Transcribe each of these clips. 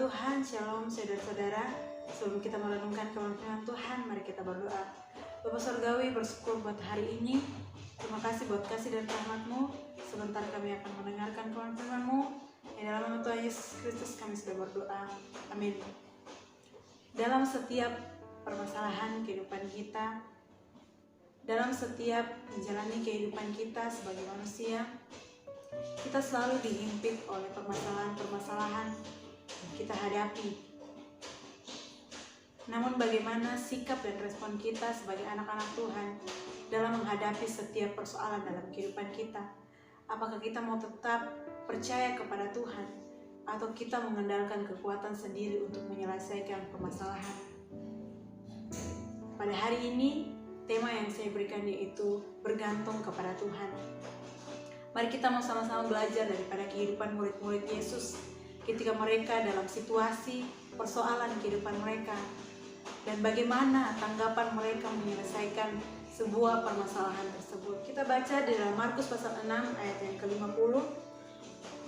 Tuhan, Shalom saudara-saudara. Sebelum kita merenungkan firman Tuhan, mari kita berdoa. Bapa Surgawi, bersyukur buat hari ini. Terima kasih buat kasih dan rahmat-Mu. Sebentar kami akan mendengarkan firman-Mu. Yang dalam nama Tuhan Yesus Kristus kami sudah berdoa. Amin. Dalam setiap permasalahan kehidupan kita, dalam setiap menjalani kehidupan kita sebagai manusia, kita selalu dihimpit oleh permasalahan-permasalahan yang kita hadapi. Namun bagaimana sikap dan respon kita sebagai anak-anak Tuhan dalam menghadapi setiap persoalan dalam kehidupan kita? Apakah kita mau tetap percaya kepada Tuhan atau kita mengandalkan kekuatan sendiri untuk menyelesaikan permasalahan? Pada hari ini, tema yang saya berikan yaitu bergantung kepada Tuhan. Mari kita mau sama-sama belajar daripada kehidupan murid-murid Yesus ketika mereka dalam situasi persoalan kehidupan mereka dan bagaimana tanggapan mereka menyelesaikan sebuah permasalahan tersebut. Kita baca di dalam Markus pasal 6 ayat yang ke-50.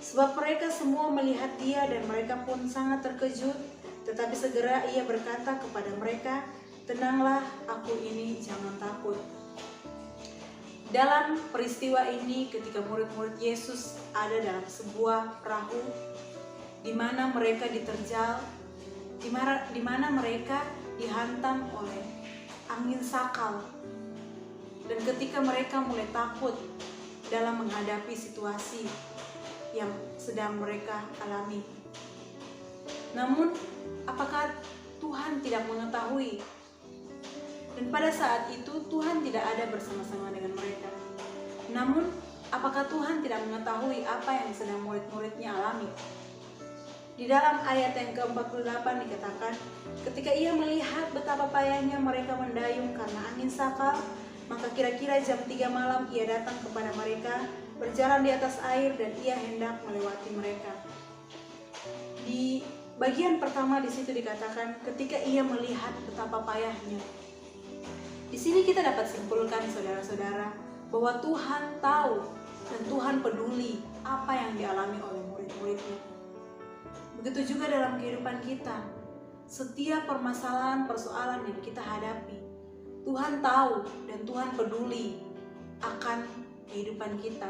Sebab mereka semua melihat dia dan mereka pun sangat terkejut, tetapi segera ia berkata kepada mereka, "Tenanglah, aku ini, jangan takut." Dalam peristiwa ini ketika murid-murid Yesus ada dalam sebuah perahu di mana mereka diterjal, di mana mereka dihantam oleh angin sakal. Dan ketika mereka mulai takut dalam menghadapi situasi yang sedang mereka alami. Namun, apakah Tuhan tidak mengetahui? Dan pada saat itu Tuhan tidak ada bersama-sama dengan mereka. Namun, apakah Tuhan tidak mengetahui apa yang sedang murid-muridnya alami? Di dalam ayat yang ke-48 dikatakan, ketika ia melihat betapa payahnya mereka mendayung karena angin sakal, maka kira-kira jam 3 malam ia datang kepada mereka, berjalan di atas air dan ia hendak melewati mereka. Di bagian pertama di situ dikatakan ketika ia melihat betapa payahnya. Di sini kita dapat simpulkan saudara-saudara bahwa Tuhan tahu dan Tuhan peduli apa yang dialami oleh murid-muridnya. Begitu juga dalam kehidupan kita, setiap permasalahan persoalan yang kita hadapi, Tuhan tahu dan Tuhan peduli akan kehidupan kita.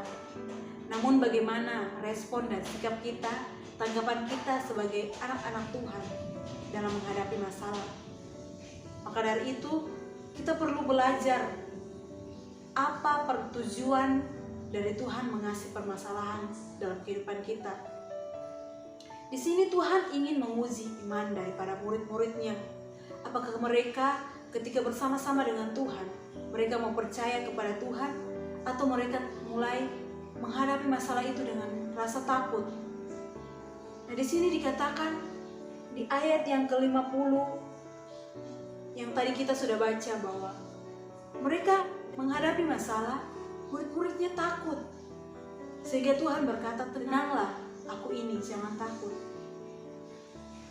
Namun bagaimana respon dan sikap kita, tanggapan kita sebagai anak-anak Tuhan dalam menghadapi masalah? Maka dari itu, kita perlu belajar apa tujuan dari Tuhan mengasihi permasalahan dalam kehidupan kita. Di sini Tuhan ingin menguji iman daripada murid-muridnya. Apakah mereka ketika bersama-sama dengan Tuhan, mereka mau percaya kepada Tuhan atau mereka mulai menghadapi masalah itu dengan rasa takut? Nah, di sini dikatakan di ayat yang ke-50 yang tadi kita sudah baca bahwa mereka menghadapi masalah, murid-muridnya takut. Sehingga Tuhan berkata, "Tenanglah, aku ini, jangan takut."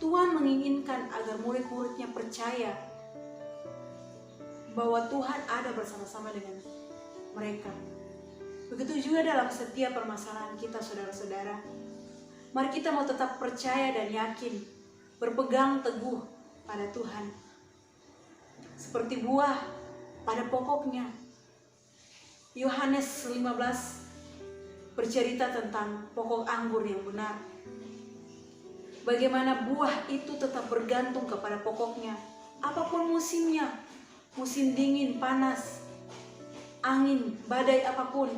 Tuhan menginginkan agar murid-muridnya percaya bahwa Tuhan ada bersama-sama dengan mereka. Begitu juga dalam setiap permasalahan kita, saudara-saudara. Mari kita mau tetap percaya dan yakin, berpegang teguh pada Tuhan. Seperti buah pada pokoknya. Yohanes 15 bercerita tentang pokok anggur yang benar. Bagaimana buah itu tetap bergantung kepada pokoknya. Apapun musimnya, musim dingin, panas, angin, badai apapun,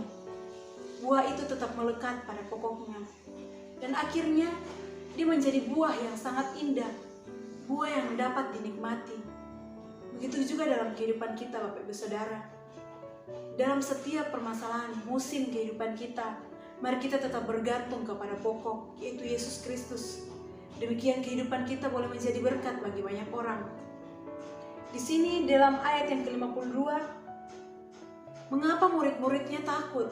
buah itu tetap melekat pada pokoknya. Dan akhirnya dia menjadi buah yang sangat indah, buah yang dapat dinikmati. Begitu juga dalam kehidupan kita, Bapak Ibu Saudara. Dalam setiap permasalahan musim kehidupan kita, mari kita tetap bergantung kepada pokok, yaitu Yesus Kristus. Demikian kehidupan kita boleh menjadi berkat bagi banyak orang. Di sini dalam ayat yang ke-52, mengapa murid-muridnya takut?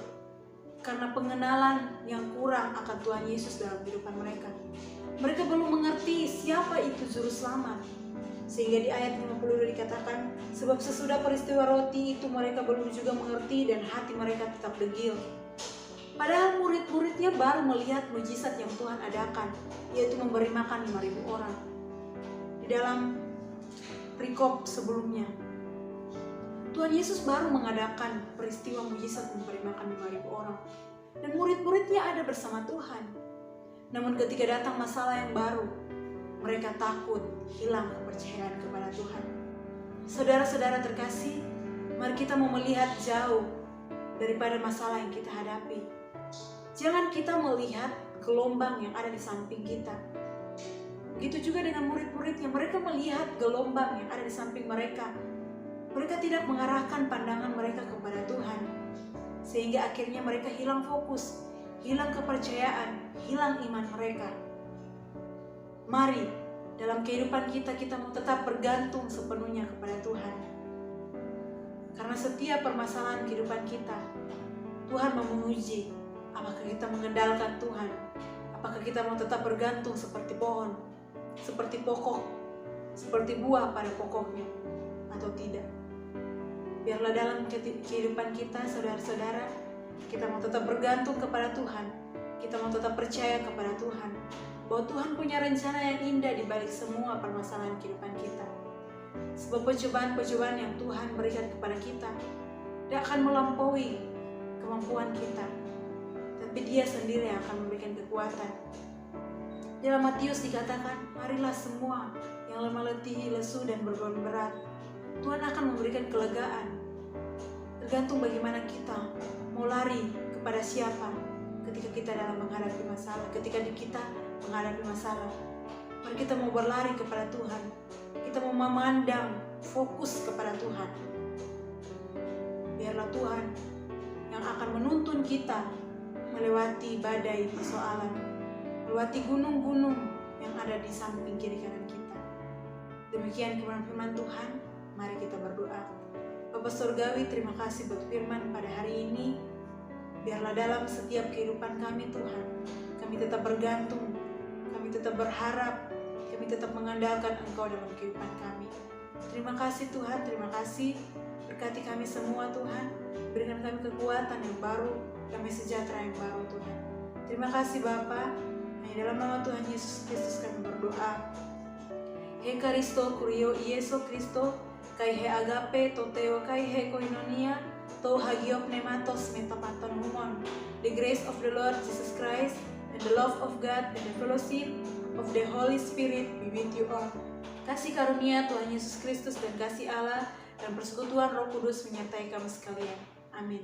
Karena pengenalan yang kurang akan Tuhan Yesus dalam kehidupan mereka. Mereka belum mengerti siapa itu juru selamat. Sehingga di ayat 52 dikatakan, sebab sesudah peristiwa roti itu mereka belum juga mengerti dan hati mereka tetap degil. Padahal murid-muridnya baru melihat mujizat yang Tuhan adakan, yaitu memberi makan 5.000 orang. Di dalam perikop sebelumnya, Tuhan Yesus baru mengadakan peristiwa mujizat memberi makan 5.000 orang. Dan murid-muridnya ada bersama Tuhan. Namun ketika datang masalah yang baru, mereka takut, hilang kepercayaan kepada Tuhan. Saudara-saudara terkasih, mari kita mau melihat jauh daripada masalah yang kita hadapi. Jangan kita melihat gelombang yang ada di samping kita. Begitu juga dengan murid-muridnya, mereka melihat gelombang yang ada di samping mereka. Mereka tidak mengarahkan pandangan mereka kepada Tuhan, sehingga akhirnya mereka hilang fokus, hilang kepercayaan, hilang iman mereka. Mari dalam kehidupan kita mau tetap bergantung sepenuhnya kepada Tuhan. Karena setiap permasalahan kehidupan kita, Tuhan mau menguji apakah kita mengandalkan Tuhan, apakah kita mau tetap bergantung seperti pohon, seperti pokok, seperti buah pada pokoknya, atau tidak. Biarlah dalam kehidupan kita, saudara-saudara, kita mau tetap bergantung kepada Tuhan, kita mau tetap percaya kepada Tuhan, bahwa Tuhan punya rencana yang indah di balik semua permasalahan kehidupan kita. Sebab percobaan-percobaan yang Tuhan berikan kepada kita tidak akan melampaui kemampuan kita, tapi Dia sendiri yang akan memberikan kekuatan. Dalam Matius dikatakan, marilah semua yang lemah letih, lesu dan beban berat, Tuhan akan memberikan kelegaan. Tergantung bagaimana kita mau lari kepada siapa ketika kita dalam menghadapi masalah, ketika kita menghadapi masalah. Mari kita mau berlari kepada Tuhan, kita mau memandang fokus kepada Tuhan. Biarlah Tuhan yang akan menuntun kita melewati badai persoalan, melewati gunung-gunung yang ada di samping kiri kanan kita. Demikian kebenaran firman Tuhan, mari kita berdoa. Bapa Surgawi, terima kasih buat firman pada hari ini. Biarlah dalam setiap kehidupan kami Tuhan, kami tetap bergantung, kami tetap berharap, kami tetap mengandalkan Engkau dalam kehidupan kami. Terima kasih Tuhan, terima kasih. Berkati kami semua Tuhan, berikan kami kekuatan yang baru, kami sejahtera yang baru Tuhan. Terima kasih Bapa. Hanya dalam nama Tuhan Yesus Kristus kami berdoa. He Karisto kurio Yesus Kristo, kai he agape toteo kai he koinonia, to hagiop nematos metapaton humon. The grace of the Lord Jesus Christ and the love of God and the fellowship of the Holy Spirit be with you all. Kasih karunia Tuhan Yesus Kristus dan kasih Allah dan persekutuan Roh Kudus menyertai kamu sekalian. Amin.